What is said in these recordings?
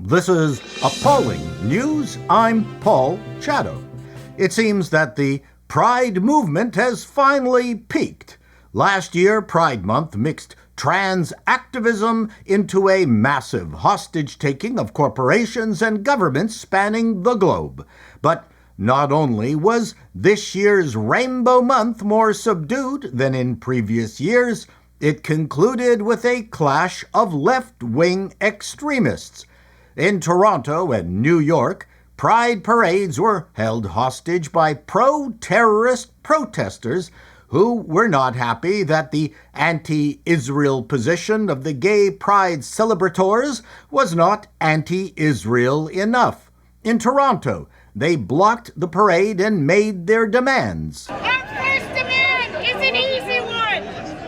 This is Appalling News. I'm Paul Chatto. It seems that the Pride movement has finally peaked. Last year, Pride Month mixed trans activism into a massive hostage-taking of corporations and governments spanning the globe. But not only was this year's Rainbow Month more subdued than in previous years, it concluded with a clash of left-wing extremists. In Toronto and New York, Pride parades were held hostage by pro-terrorist protesters who were not happy that the anti-Israel position of the gay Pride celebrators was not anti-Israel enough. In Toronto, they blocked the parade and made their demands. Our first demand is an easy one.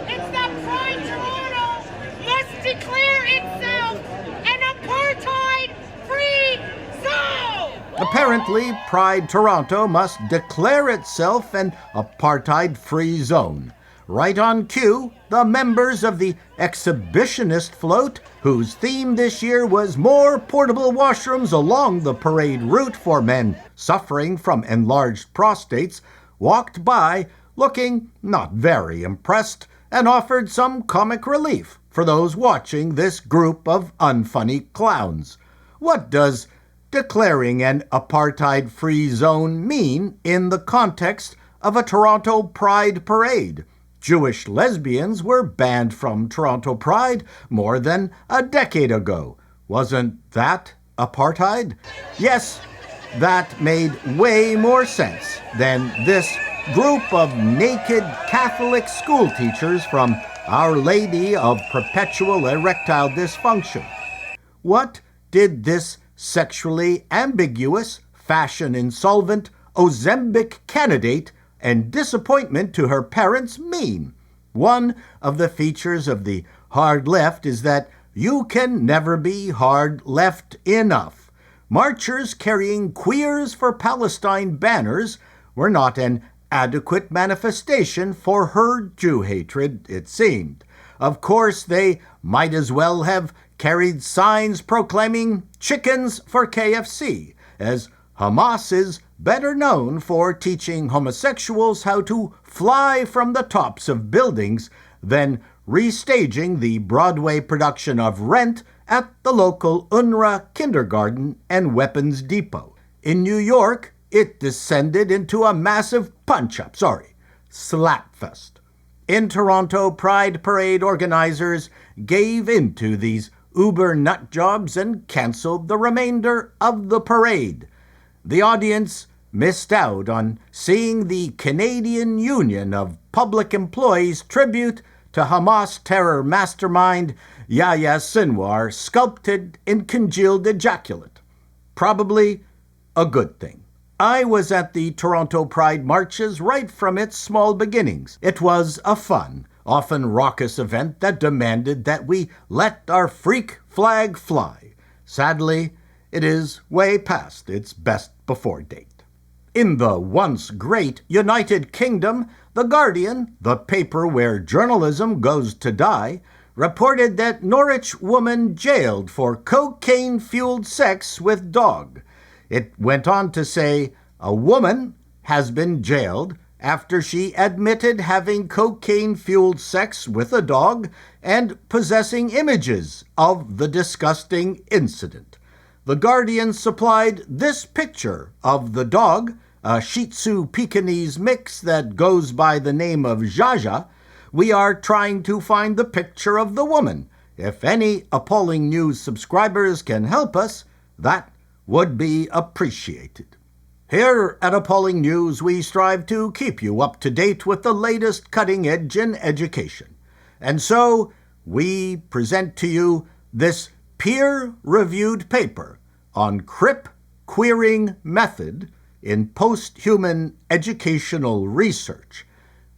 It's that Pride Toronto must declare itself an apartheid-free zone. Apparently, Pride Toronto must declare itself an apartheid-free zone. Right on cue, the members of the exhibitionist float, whose theme this year was more portable washrooms along the parade route for men suffering from enlarged prostates, walked by looking not very impressed and offered some comic relief for those watching this group of unfunny clowns. What does declaring an apartheid-free zone mean in the context of a Toronto Pride parade? Jewish lesbians were banned from Toronto Pride more than a decade ago. Wasn't that apartheid? Yes, that made way more sense than this group of naked Catholic school teachers from Our Lady of Perpetual Erectile Dysfunction. What did this sexually ambiguous, fashion-insolvent, Ozempic candidate and disappointment to her parents mean? One of the features of the hard left is that you can never be hard left enough. Marchers carrying Queers for Palestine banners were not an adequate manifestation for her Jew hatred, it seemed. Of course, they might as well have carried signs proclaiming chickens for KFC, as Hamas is better known for teaching homosexuals how to fly from the tops of buildings than restaging the Broadway production of Rent at the local UNRWA kindergarten and weapons depot. In New York, it descended into a massive slapfest. In Toronto, Pride Parade organizers gave into these uber nutjobs and canceled the remainder of the parade. The audience missed out on seeing the Canadian Union of Public Employees tribute to Hamas terror mastermind Yahya Sinwar sculpted in congealed ejaculate. Probably a good thing. I was at the Toronto Pride marches right from its small beginnings. It was a fun, often raucous event that demanded that we let our freak flag fly. Sadly, it is way past its best before date. In the once great United Kingdom, The Guardian, the paper where journalism goes to die, reported that Norwich woman jailed for cocaine-fueled sex with dog. It went on to say, a woman has been jailed after she admitted having cocaine-fueled sex with a dog and possessing images of the disgusting incident. The Guardian supplied this picture of the dog, a Shih Tzu Pekingese mix that goes by the name of Jaja. We are trying to find the picture of the woman. If any Appalling News subscribers can help us, that would be appreciated. Here at Appalling News, we strive to keep you up to date with the latest cutting edge in education. And so, we present to you this peer-reviewed paper on Cripqueering Method in Post-Human Educational Research,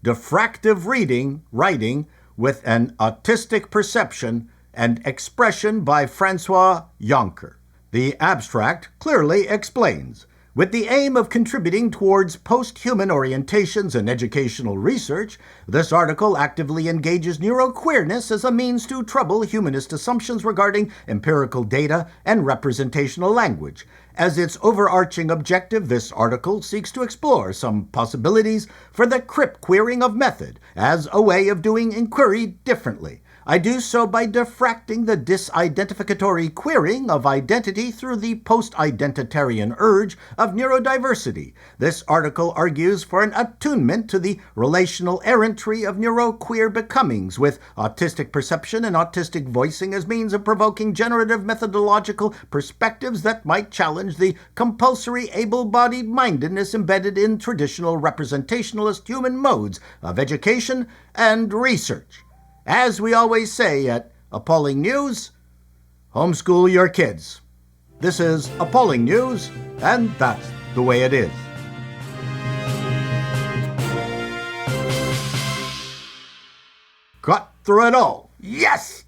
Diffractive Reading, Writing with an Autistic Perception and Expression by Francois Yonker. The abstract clearly explains, With the aim of contributing towards post-human orientations and educational research, this article actively engages neuroqueerness as a means to trouble humanist assumptions regarding empirical data and representational language. As its overarching objective, this article seeks to explore some possibilities for the Cripqueering method as a way of doing inquiry differently. I do so by diffracting the disidentificatory queering of identity through the post-identitarian urge of neurodiversity. This article argues for an attunement to the relational errantry of neuroqueer becomings, with autistic perception and autistic voicing as means of provoking generative methodological perspectives that might challenge the compulsory able-bodied mindedness embedded in traditional representationalist human modes of education and research. As we always say at Appalling News, homeschool your kids. This is Appalling News, and that's the way it is. Got through it all. Yes!